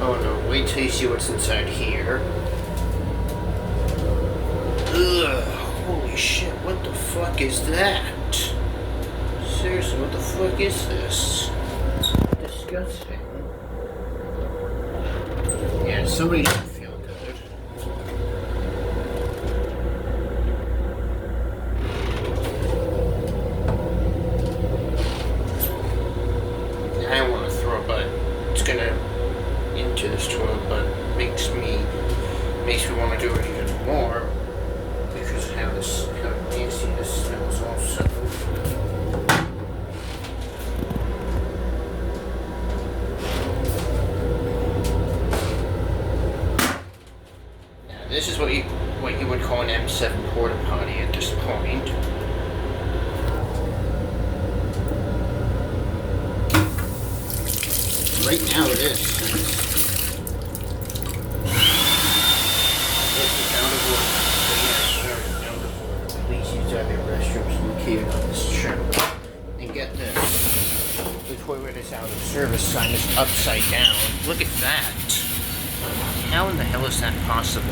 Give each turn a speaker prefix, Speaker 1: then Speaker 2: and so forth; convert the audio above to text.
Speaker 1: Oh no, wait till you see what's inside here. Ugh, holy shit, what the fuck is that? Seriously, what the fuck is this? Disgusting. Yeah, somebody should feel good. I don't want to throw up, but it's gonna into this toilet, but makes me want to do it even more because how nasty this smells also. Now, this is what you would call an M7 porta potty at this point. Right now it is. This is out of order. So yes, sir, out of order. Please use other restrooms located on this channel. And get this. The toilet is out of service sign is upside down. Look at that. How in the hell is that possible?